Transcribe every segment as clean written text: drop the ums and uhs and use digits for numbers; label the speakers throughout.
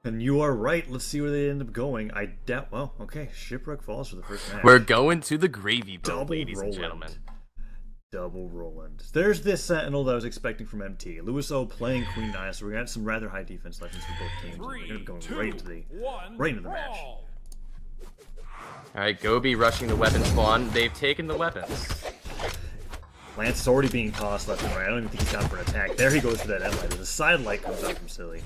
Speaker 1: And you are right. Let's see where they end up going. I doubt. Well, okay. Shipwreck falls for the first match.
Speaker 2: We're going to the gravy boat,
Speaker 1: Double
Speaker 2: ladies
Speaker 1: Roland.
Speaker 2: and gentlemen.
Speaker 1: Double Roland. There's this Sentinel that I was expecting from MT. Lewis O playing Queen Nine, so we're gonna have some rather high defense lessons for both teams. We're gonna be going right into the match.
Speaker 2: All right, Gobi rushing the weapon spawn. They've taken the weapons.
Speaker 1: Lance is already being tossed left and right. I don't even think he's down for an attack. There he goes for that end light. The side light comes out from Silly.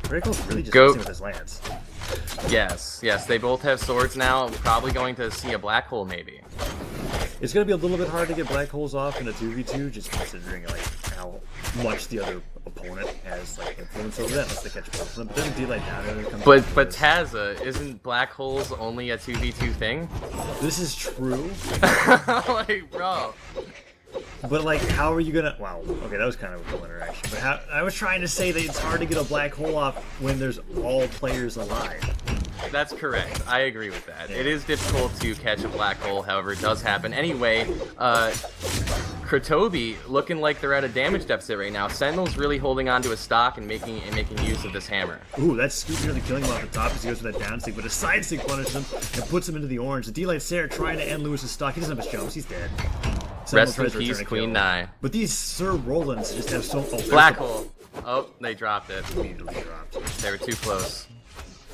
Speaker 1: Critical's really just messing with his Lance.
Speaker 2: Yes, they both have swords now. Probably going to see a black hole, maybe.
Speaker 1: It's going to be a little bit hard to get black holes off in a 2v2, just considering like how much the other opponent has like influence over that, unless they catch both of them. But then the D-Light down there comes.
Speaker 2: But Tazza, isn't black holes only a 2v2 thing?
Speaker 1: This is true.
Speaker 2: Like, bro.
Speaker 1: But like, how are you gonna? Wow. Okay, that was kind of a cool interaction. But how, I was trying to say that it's hard to get a black hole off when there's all players alive.
Speaker 2: That's correct. I agree with that. It is difficult to catch a black hole, however, it does happen. Anyway, Kritobi looking like they're at a damage deficit right now. Sentinel's really holding on to his stock and making use of this hammer.
Speaker 1: Ooh, that's Scoop nearly killing him off the top as he goes for that down stick, but a side stick punishes him and puts him into the orange. The D-Light Sarah trying to end Lewis's stock. He doesn't have his jumps. He's dead.
Speaker 2: Rest in peace, Queen Nai.
Speaker 1: But these Sir Rolands just have so... Oh,
Speaker 2: black hole. Oh, they dropped it.
Speaker 1: Immediately dropped.
Speaker 2: They were too close.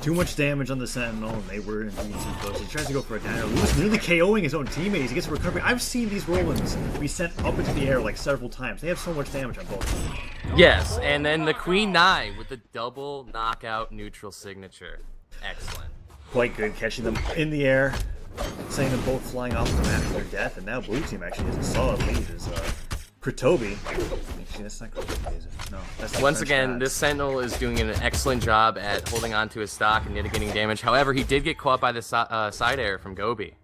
Speaker 1: Too much damage on the Sentinel, and they were indeed too close. He tries to go for a diner. Lewis nearly KOing his own teammates. He gets a recovery. I've seen these Rolands be sent up into the air like several times. They have so much damage on both.
Speaker 2: Yes, and then the Queen Nai with the double knockout neutral signature. Excellent.
Speaker 1: Quite good, catching them in the air, sending them both flying off the map to their death, and now blue team actually has a solid lead as Kritobi. Actually, that's not Kritobi, is it? No, that's not
Speaker 2: Once again, this Sentinel is doing an excellent job at holding on to his stock and mitigating damage. However, he did get caught by the side air from Gobi.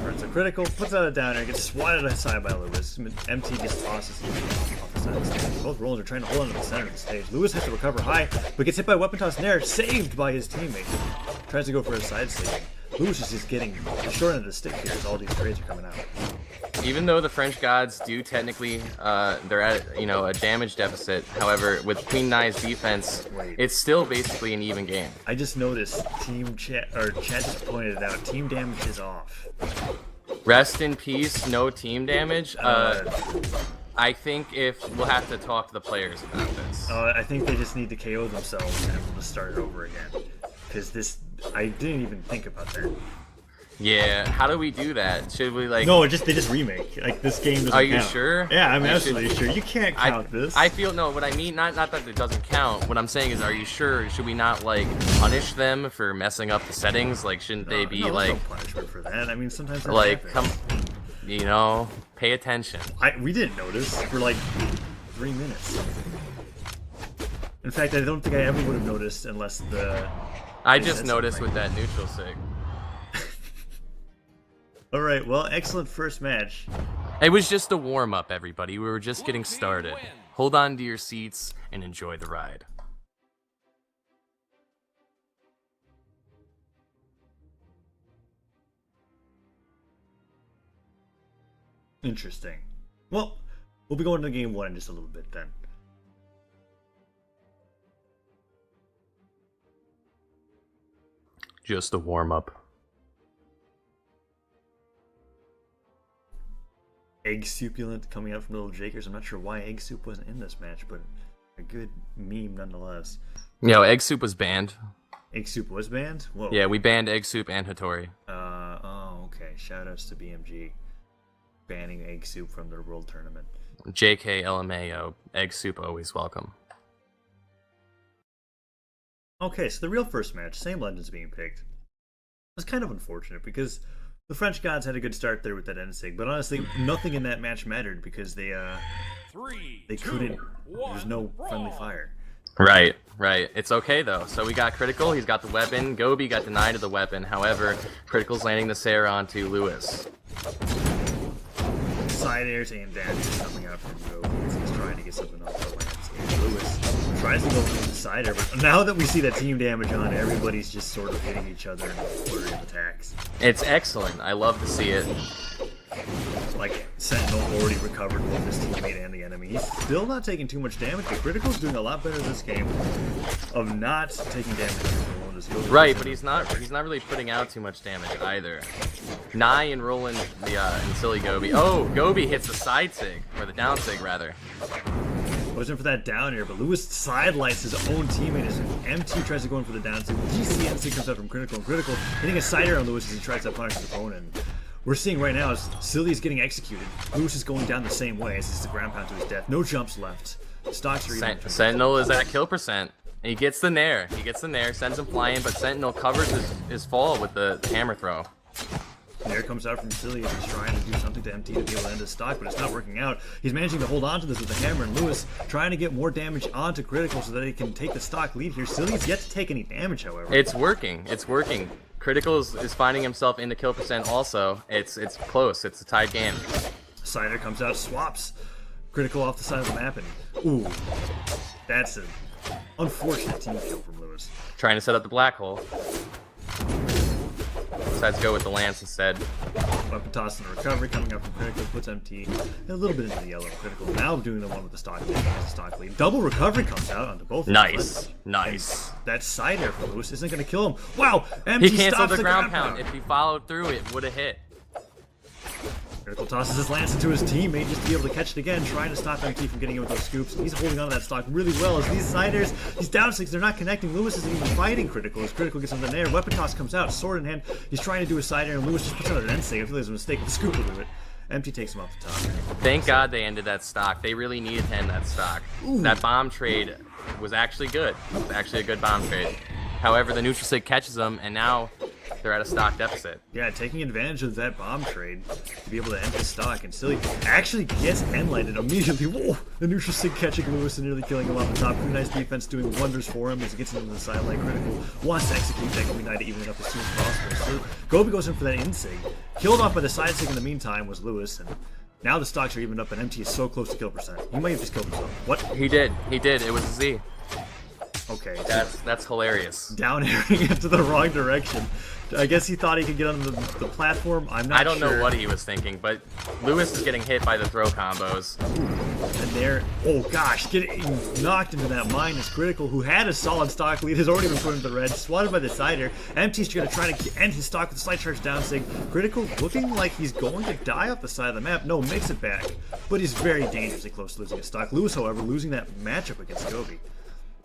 Speaker 1: Alright, so Critical puts out a downer, gets swatted aside by Lewis. MT just tosses him off the side of the stage. Both Rollins are trying to hold on to the center of the stage. Lewis has to recover high, but gets hit by a weapon toss nair, saved by his teammate. Tries to go for a side sleeping. Lewis is just getting the short end of the stick here as all these trades are coming out.
Speaker 2: Even though the French gods do technically, they're at a damage deficit. However, with Queen Nai's defense, it's still basically an even game.
Speaker 1: I just noticed chat just pointed it out. Team damage is off.
Speaker 2: Rest in peace. No team damage. I think we'll have to talk to the players about this.
Speaker 1: I think they just need to KO themselves and we'll just start it over again. Because I didn't even think about that.
Speaker 2: Yeah, how do we do that? Should we like?
Speaker 1: No, they just remake. Like this game doesn't
Speaker 2: Are you
Speaker 1: count.
Speaker 2: sure?
Speaker 1: Yeah, I'm absolutely sure. You can't count this.
Speaker 2: I feel no. What I mean, not that it doesn't count. What I'm saying is, are you sure? Should we not like punish them for messing up the settings? Like, shouldn't they be like?
Speaker 1: No punishment for that. I mean, sometimes that
Speaker 2: like
Speaker 1: happens.
Speaker 2: pay attention.
Speaker 1: We didn't notice for like 3 minutes. In fact, I don't think I ever would have noticed unless
Speaker 2: I just noticed with that neutral sig.
Speaker 1: Alright, well, excellent first match.
Speaker 2: It was just a warm-up, everybody. We were just getting started. Hold on to your seats and enjoy the ride.
Speaker 1: Interesting. Well, we'll be going to game 1 in just a little bit then.
Speaker 2: Just a warm-up.
Speaker 1: Egg Supulent coming out from Little Jakers. I'm not sure why Egg Soup wasn't in this match, but a good meme nonetheless.
Speaker 2: Egg Soup was banned.
Speaker 1: Egg Soup was banned? Whoa.
Speaker 2: Yeah, we banned Egg Soup and Hattori.
Speaker 1: Okay. Shoutouts to BMG. Banning Egg Soup from their World Tournament.
Speaker 2: JK LMAO. Egg Soup always welcome.
Speaker 1: Okay, so the real first match, same legends being picked. It was kind of unfortunate because the French gods had a good start there with that end sig, but honestly, nothing in that match mattered because they couldn't. There was no friendly fire.
Speaker 2: Right. It's okay though. So we got Critical. He's got the weapon. Gobi got denied of the weapon. However, Critical's landing the Sarah onto Lewis.
Speaker 1: Side airs and dashes coming out from Gobi. He's trying to get something off the landscape. Lewis tries to go for the side air, but now that we see that team damage on, everybody's just sort of hitting each other in a flurry of attacks.
Speaker 2: It's excellent. I love to see it.
Speaker 1: Like, Sentinel already recovered both his teammate and the enemy. He's still not taking too much damage, but Critical's doing a lot better this game of not taking damage.
Speaker 2: Right, but he's not really putting out too much damage either. Nye and Roland and Silly Gobi. Oh, Gobi hits the side sig, or the down sig rather.
Speaker 1: Goes in for that down air, but Lewis sidelights his own teammate as MT tries to go in for the down sig. GCT comes out from Critical, and Critical hitting a side air on Lewis as he tries to punish his opponent. We're seeing right now is Silly's getting executed. Lewis is going down the same way as it's the ground pound to his death. No jumps left. Stocks are even.
Speaker 2: Sentinel is at kill percent. He gets the nair. He gets the nair, sends him flying, but Sentinel covers his fall with the hammer throw.
Speaker 1: Nair comes out from Silly as he's trying to do something to MT to be able to end his stock, but it's not working out. He's managing to hold on to this with the hammer, and Lewis trying to get more damage onto Critical so that he can take the stock lead here. Silly's yet to take any damage, however.
Speaker 2: It's working. It's working. Critical is finding himself into kill percent also. It's close. It's a tied game.
Speaker 1: Cider comes out, swaps Critical off the side of the map, and ooh, that's an unfortunate team kill from Lewis.
Speaker 2: Trying to set up the black hole. Decides to go with the lance instead.
Speaker 1: Weapon toss and a recovery coming up from Critical, puts MT a little bit into the yellow. Critical now doing the one with the stock lead. The stock lead. Double recovery comes out onto both.
Speaker 2: Nice, nice.
Speaker 1: That side air for Lewis isn't going to kill him. Wow, MT
Speaker 2: he canceled
Speaker 1: stops
Speaker 2: the ground pound. If he followed through, it would have hit.
Speaker 1: Critical tosses his lance into his teammate just to be able to catch it again, trying to stop MT from getting in with those scoops. He's holding on to that stock really well as these siders, these down sticks, they're not connecting. Lewis isn't even fighting Critical as Critical gets on the nair. Weapon toss comes out, sword in hand. He's trying to do a side air, and Lewis just puts out an end save. I feel there's a mistake. The scoop will do it. MT takes him off the top.
Speaker 2: Thank God they ended that stock. They really needed to end that stock. Ooh. That bomb trade was actually good. It was actually a good bomb trade. However, the neutral sig catches them, and now they're at a stock deficit.
Speaker 1: Yeah, taking advantage of that bomb trade to be able to end the stock, and Silly actually gets end lighted immediately. Whoa! The neutral sig catching Lewis and nearly killing him off the top. Pretty nice defense doing wonders for him as he gets into the sideline. Critical wants to execute that Green Knight to even it up as soon as possible. So Gobi goes in for that in sig. Killed off by the side sig in the meantime was Lewis, and now the stocks are evened up, and MT is so close to kill percent. He might have just killed himself. What?
Speaker 2: He did. He did. It was a Z.
Speaker 1: Okay.
Speaker 2: That's hilarious.
Speaker 1: Down airing into the wrong direction. I guess he thought he could get on the platform. I'm not sure.
Speaker 2: I don't know what he was thinking, but Lewis is getting hit by the throw combos.
Speaker 1: And there, oh gosh, getting knocked into that mine is Critical, who had a solid stock lead, has already been put into the red, swatted by the sider. MT's gonna try to end his stock with a slight charge down sig. Critical looking like he's going to die off the side of the map. No, makes it back, but he's very dangerously close to losing his stock. Lewis, however, losing that matchup against Gobi.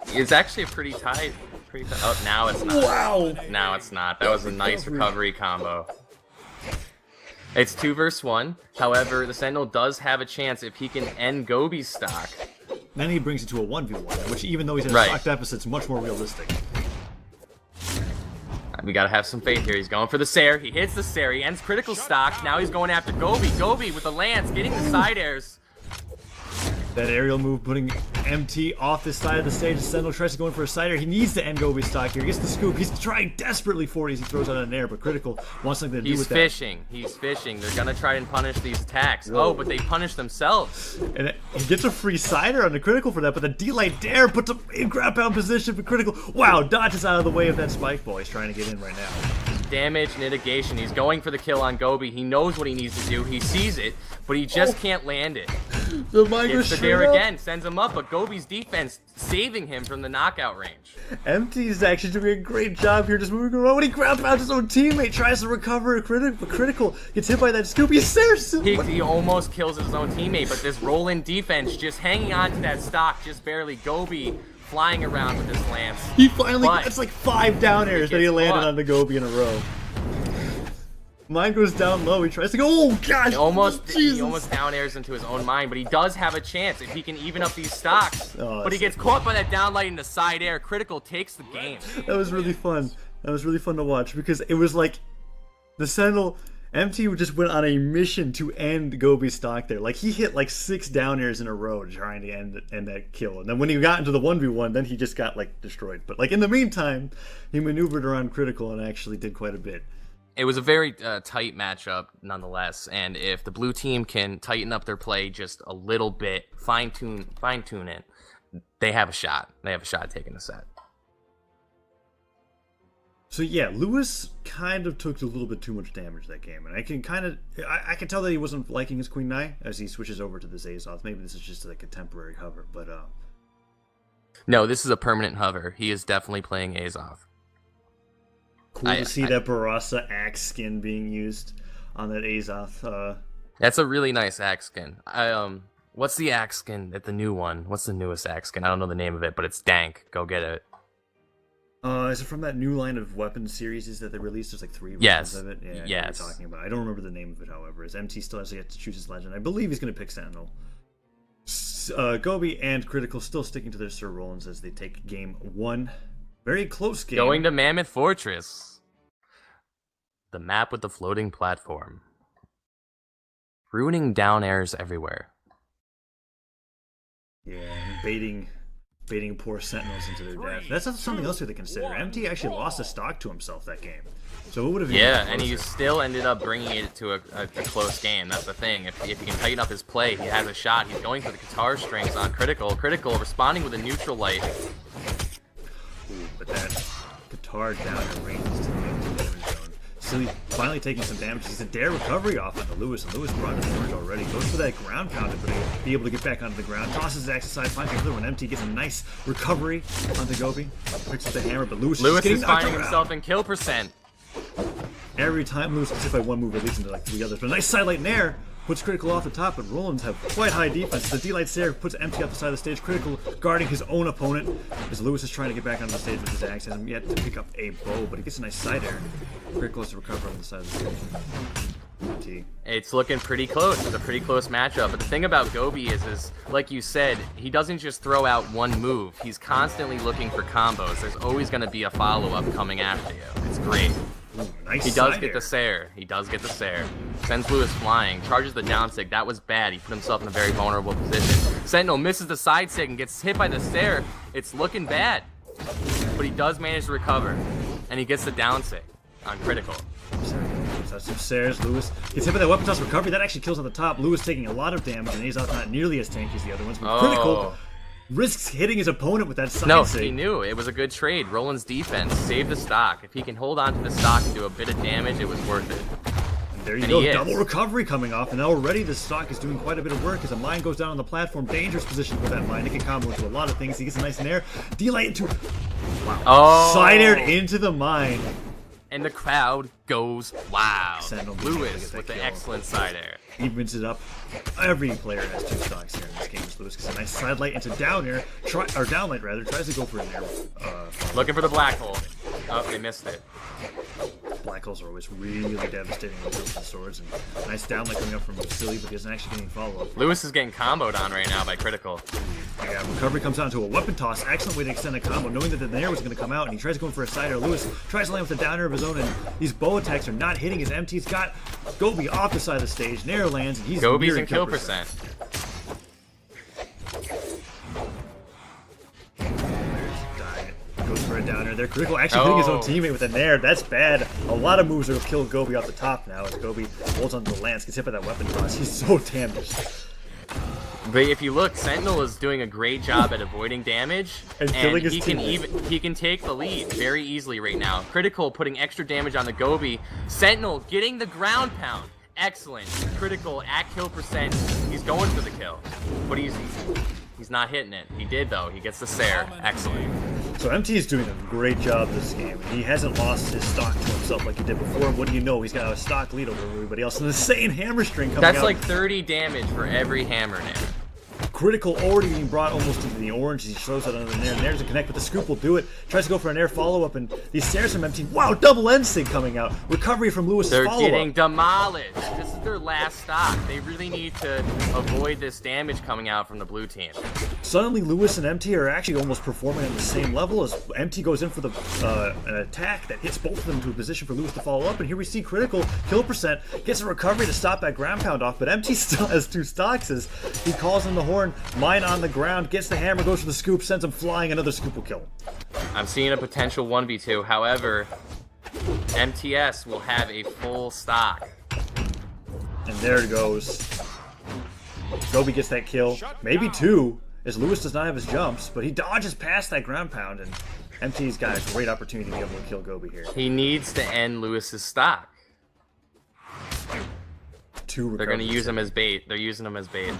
Speaker 2: It's actually a pretty tight. Oh, now it's not.
Speaker 1: Wow!
Speaker 2: Now it's not. That was a nice recovery combo. It's 2 versus 1. However, the Sentinel does have a chance if he can end Gobi's stock.
Speaker 1: Then he brings it to a 1v1, which even though he's in a stock deficit, it's much more realistic.
Speaker 2: We gotta have some faith here. He's going for the Sair. He hits the Sair. He ends Critical stock. Now he's going after Gobi. Gobi with the lance, getting the side airs.
Speaker 1: That aerial move putting MT off this side of the stage. Sentinel tries to go in for a sider. He needs to end Gobi's stock here. He gets the scoop. He's trying desperately for it as he throws out an air, but Critical wants something to do with that.
Speaker 2: He's fishing. He's fishing. They're gonna try and punish these attacks. Whoa. Oh, but they punish themselves.
Speaker 1: And he gets a free sider on the Critical for that, but the D-Light Dare puts him in ground pound position for Critical. Wow, dodges out of the way of that spike ball. He's trying to get in right now.
Speaker 2: Damage mitigation. He's going for the kill on Gobi. He knows what he needs to do. He sees it, but he just can't land it.
Speaker 1: The mine goes
Speaker 2: straight there again, sends him up, but Gobi's defense saving him from the knockout range.
Speaker 1: MT's actually doing a great job here, just moving around. When he ground pounds his own teammate, tries to recover a Critical, gets hit by that scoop.
Speaker 2: He almost kills his own teammate, but this roll-in defense just hanging on to that stock, just barely. Gobi flying around with his lance.
Speaker 1: He finally gets like 5 down airs that he landed on the Gobi in a row. Mine goes down low. He tries to go. Oh gosh!
Speaker 2: He almost down airs into his own mine, but he does have a chance if he can even up these stocks. But he gets caught by that downlight in the side air. Critical takes the game.
Speaker 1: That was really fun. That was really fun to watch because it was like the Sentinel. MT just went on a mission to end Gobi's stock there. Like, he hit like 6 down airs in a row trying to end that kill. And then when he got into the 1v1, then he just got like destroyed. But like in the meantime, he maneuvered around Critical and actually did quite a bit.
Speaker 2: It was a very tight matchup nonetheless. And if the blue team can tighten up their play just a little bit, fine tune it, they have a shot. They have a shot at taking the set.
Speaker 1: So yeah, Lewis kind of took a little bit too much damage that game, and I can tell that he wasn't liking his Queen Nai as he switches over to this Azoth. Maybe this is just like a temporary hover, but
Speaker 2: No, this is a permanent hover. He is definitely playing Azoth.
Speaker 1: Cool to see that Barasa axe skin being used on that Azoth.
Speaker 2: That's a really nice axe skin. What's the axe skin at the new one? What's the newest axe skin? I don't know the name of it, but it's dank. Go get it.
Speaker 1: Is it from that new line of weapon series that they released? There's like 3 versions of it. Yeah, I know what you're talking about. I don't remember the name of it, however. As MT still has yet to choose his legend. I believe he's going to pick Sentinel. Gobi and Critical still sticking to their Sir Rollins as they take game 1. Very close game.
Speaker 2: Going to Mammoth Fortress. The map with the floating platform. Ruining down airs everywhere.
Speaker 1: Yeah, baiting poor Sentinels into their death. That's something else we have to consider. MT actually lost a stock to himself that game. So it would have been
Speaker 2: and he still ended up bringing it to a close game. That's the thing. If he can tighten up his play, he has a shot. He's going for the guitar strings on Critical. Critical responding with a neutral light.
Speaker 1: Ooh, but that guitar down in range to the damage zone. Silly finally taking some damage. He's a dare recovery off onto Lewis, and Lewis brought his orange already. Goes for that ground pounder, but he'll be able to get back onto the ground. Tosses his axe aside, finds another one. MT gets a nice recovery onto Gobi. Picks up the hammer, but Lewis
Speaker 2: is finding himself in kill percent.
Speaker 1: Every time Lewis gets hit by one move, it leads into like 3 others. But a nice sidelight nair puts Critical off the top, but Rollins have quite high defense. The D-Light Stare puts MT off the side of the stage. Critical guarding his own opponent as Lewis is trying to get back onto the stage with his axe. Hasn't yet to pick up a bow, but he gets a nice side air. Critical has to recover on the side of the stage.
Speaker 2: It's looking pretty close. It's a pretty close matchup. But the thing about Gobi is, like you said, he doesn't just throw out one move. He's constantly looking for combos. There's always going to be a follow-up coming after you. It's great.
Speaker 1: Ooh, nice
Speaker 2: he does get the Sair. He does get the Sair. Sends Lewis flying. Charges the down sig. That was bad. He put himself in a very vulnerable position. Sentinel misses the side sig and gets hit by the Sair. It's looking bad. But he does manage to recover. And he gets the down sig on Critical.
Speaker 1: That's some Sairs. Lewis gets hit by that weapon toss recovery. That actually kills on the top. Lewis taking a lot of damage, and Azoth not nearly as tanky as the other ones. But Critical risks hitting his opponent with that side sig.
Speaker 2: He knew. It was a good trade. Roland's defense saved the stock. If he can hold on to the stock and do a bit of damage, it was worth it.
Speaker 1: And there you go. Double recovery coming off. And already the stock is doing quite a bit of work as a mine goes down on the platform. Dangerous position for that mine. It can combo into a lot of things. He gets a nice nair. D-Light into... Wow. Side aired into the mine.
Speaker 2: And the crowd goes wow.
Speaker 1: Sentinel
Speaker 2: Lewis with the excellent side air.
Speaker 1: Evens it up. Every player has 2 stocks here in this game. Lewis gets a nice side light into down air, down light rather. Tries to go for an air.
Speaker 2: Looking for the black hole. Oh, they missed it.
Speaker 1: Black holes are always really devastating with the swords. And nice down light coming up from Silly, but he isn't actually getting follow-up.
Speaker 2: Lewis is getting comboed on right now by Critical.
Speaker 1: Yeah, recovery comes down to a weapon toss. Excellent way to extend a combo, knowing that the nair was going to come out, and he tries going for a side air. Lewis tries to land with a down air of his own, and these bow attacks are not hitting his MT's got Gobi off the side of the stage. Nair lands, and he's
Speaker 2: Gobi's in kill percent.
Speaker 1: Goes for a downer there. Critical actually hitting his own teammate with a nair. That's bad. A lot of moves will kill Gobi off the top now as Gobi holds onto the lance, gets hit by that weapon toss. He's so damaged.
Speaker 2: But if you look, Sentinel is doing a great job at avoiding damage, and he can take the lead very easily right now. Critical putting extra damage on the Gobi. Sentinel getting the ground pound. Excellent. Critical at kill percent. He's going for the kill, but he's not hitting it. He did though. He gets the Sair. Excellent.
Speaker 1: So MT is doing a great job this game. He hasn't lost his stock to himself like he did before. What do you know? He's got a stock lead over everybody else. And the insane hammer string coming out.
Speaker 2: That's like 30 damage for every hammer now.
Speaker 1: Critical already being brought almost into the orange as he throws it under the nair. Nair doesn't connect, but the scoop will do it. Tries to go for an air follow-up, and these Sairs from MT. Wow, double N-Sig coming out. Recovery from Lewis' follow-up.
Speaker 2: They're getting demolished. This is their last stock. They really need to avoid this damage coming out from the blue team.
Speaker 1: Suddenly, Lewis and MT are actually almost performing on the same level as MT goes in for an attack that hits both of them to a position for Lewis to follow up. And here we see Critical kill percent gets a recovery to stop that ground pound off, but MT still has 2 stocks as he calls in the horn. Mine on the ground, gets the hammer, goes for the scoop, sends him flying. Another scoop will kill him.
Speaker 2: I'm seeing a potential 1v2. However, MTS will have a full stock.
Speaker 1: And there it goes. Gobi gets that kill. Maybe 2, as Lewis does not have his jumps, but he dodges past that ground pound, and MT's got a great opportunity to be able to kill Gobi here.
Speaker 2: He needs to end Lewis's stock. They're going to use him as bait. They're using him as bait.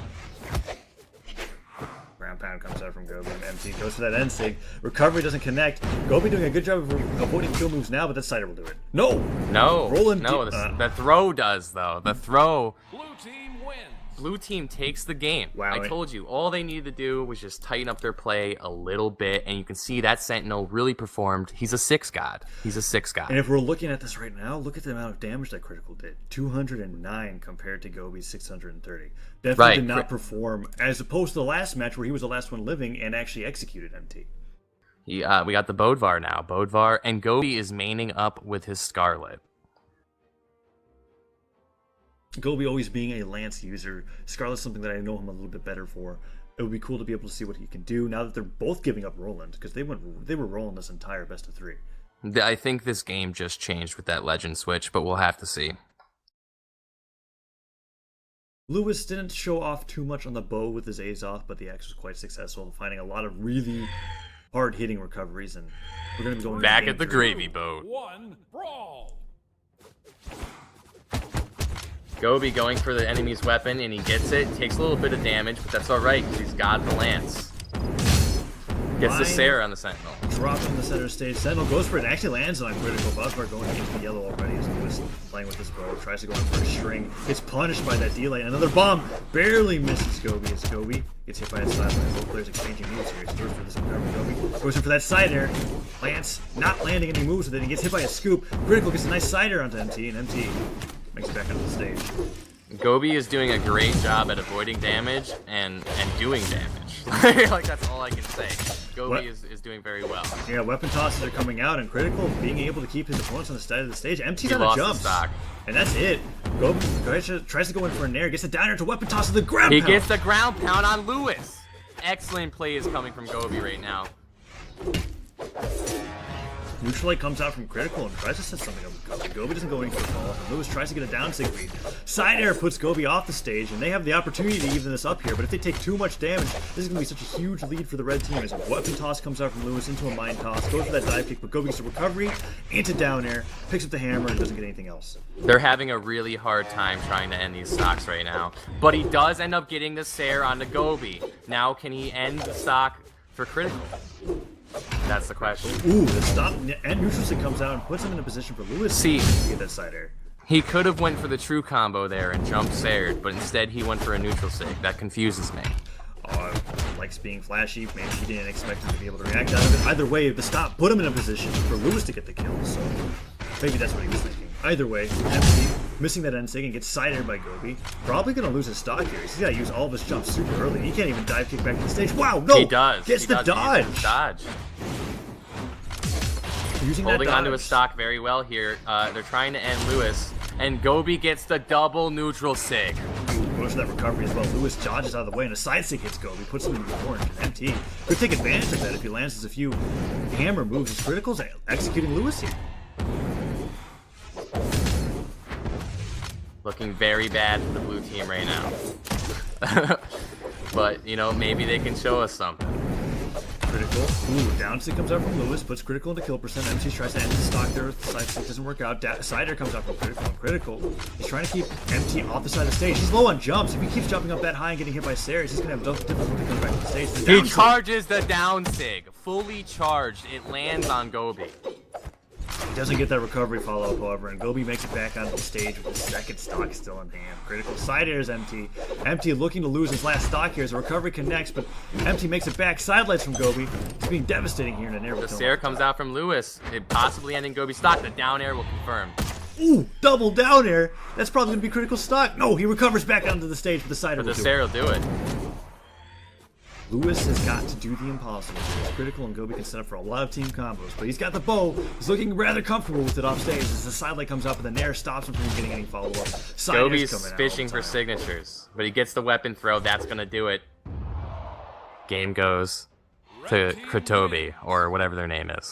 Speaker 1: Ground pound comes out from Gobi, and MT goes for that end sig. Recovery doesn't connect. Gobi doing a good job of avoiding kill moves now, but that Cider will do it. No!
Speaker 2: No!
Speaker 1: Roland
Speaker 2: the throw does, though. The throw.
Speaker 3: Blue team wins.
Speaker 2: Blue team takes the game.
Speaker 1: Wow.
Speaker 2: I told you, all they needed to do was just tighten up their play a little bit, and you can see that Sentinel really performed. He's a 6 god. He's a 6 god.
Speaker 1: And if we're looking at this right now, look at the amount of damage that Critical did. 209 compared to Gobi's 630. Definitely did not perform, as opposed to the last match where he was the last one living and actually executed MT.
Speaker 2: We got the Bodvar now. Bodvar, and Gobi is maining up with his Scarlet.
Speaker 1: Gobi always being a Lance user, Scarlet's something that I know him a little bit better for. It would be cool to be able to see what he can do now that they're both giving up Roland, because they were rolling this entire best of 3.
Speaker 2: I think this game just changed with that Legend switch, but we'll have to see.
Speaker 1: Lewis didn't show off too much on the bow with his Azoth, but the axe was quite successful, finding a lot of really hard-hitting recoveries, and we're going to be going
Speaker 2: back at the gravy boat.
Speaker 3: 1 brawl.
Speaker 2: Gobi going for the enemy's weapon, and he gets it. Takes a little bit of damage, but that's alright, because he's got the lance. Gets the Sarah on the Sentinel.
Speaker 1: Drops on the center stage. Sentinel goes for it. Actually lands on Critical. Buzzbar going into the yellow already as Lewis playing with this bow. Tries to go in for a string. Gets punished by that delay. Another bomb. Barely misses Gobi as Gobi gets hit by his side. Both players exchanging moves here. He goes for this recovery. Gobi goes in for that side air. Lance not landing any moves with it. He gets hit by a scoop. Critical gets a nice side air onto MT, and MT makes it back onto the stage.
Speaker 2: Gobi is doing a great job at avoiding damage and doing damage. Like, that's all I can say. Gobi is doing very well.
Speaker 1: Yeah, weapon tosses are coming out, and Critical being able to keep his opponents on the side of the stage. MT's
Speaker 2: on
Speaker 1: a jump. And that's it. Gobi tries to go in for a nair, gets a downer to weapon toss to the ground pound.
Speaker 2: He gets the ground pound on Lewis. Excellent play is coming from Gobi right now.
Speaker 1: Neutral Light comes out from Critical and tries to set something up with Gobi. Gobi doesn't go any for the ball. Lewis tries to get a down sig read. Side air puts Gobi off the stage, and they have the opportunity to even this up here, but if they take too much damage, this is going to be such a huge lead for the red team as a weapon toss comes out from Lewis into a mind toss, goes for that dive kick, but Gobi gets a recovery, into down air, picks up the hammer, and doesn't get anything else.
Speaker 2: They're having a really hard time trying to end these stocks right now, but he does end up getting the Sair onto Gobi. Now can he end the stock for Critical? That's the question.
Speaker 1: Ooh, the stop and neutral sig comes out and puts him in a position for Lewis to get that side air.
Speaker 2: He could have went for the true combo there and jumped Saired, but instead he went for a neutral sig. That confuses me.
Speaker 1: Likes being flashy. Maybe he didn't expect him to be able to react out of it. Either way, the stop put him in a position for Lewis to get the kill, so maybe that's what he was thinking. Either way, MC missing that end sig and gets side aired by Gobi. Probably going to lose his stock here. He's got to use all of his jumps super early. He can't even dive kick back to the stage. Wow, no!
Speaker 2: He does.
Speaker 1: Gets the dodge. Using
Speaker 2: Holding
Speaker 1: that
Speaker 2: onto his stock very well here. They're trying to end Lewis, and Gobi gets the double neutral sig.
Speaker 1: Goes for that recovery as well. Lewis dodges out of the way, and a side sig hits Gobi, puts him in the orange. And MT could take advantage of that if he lands a few hammer moves. His criticals executing Lewis here.
Speaker 2: Looking very bad for the blue team right now. But, you know, maybe they can show us something.
Speaker 1: Critical. Ooh, down stick comes out from Lewis, puts Critical into kill percent. MC tries to end his stock there. The side stick doesn't work out. Cider comes out from Critical, and Critical is trying to keep MT off the side of the stage. He's low on jumps. If he keeps jumping up that high and getting hit by Saris, he's going to have difficulty coming back to the stage.
Speaker 2: He charges the down sig. Fully charged. It lands on Gobi.
Speaker 1: He doesn't get that recovery follow-up, however, and Gobi makes it back onto the stage with the second stock still in hand. Critical side airs MT. MT looking to lose his last stock here as the recovery connects, but MT makes it back. Sidelights from Gobi. It's being devastating here in an air.
Speaker 2: The Sair comes out from Lewis, possibly ending Gobi's stock. The down air will confirm.
Speaker 1: Ooh, double down air. That's probably going to be Critical stock. No, he recovers back onto the stage with the side air.
Speaker 2: The Sair will do it.
Speaker 1: Lewis has got to do the impossible. It's Critical, and Gobi can set up for a lot of team combos, but he's got the bow. He's looking rather comfortable with it off stage as the sidelight comes up, and the nair stops him from getting any follow-up.
Speaker 2: Gobi's fishing for signatures, but he gets the weapon throw. That's going to do it. Game goes to Kritobi, or whatever their name is.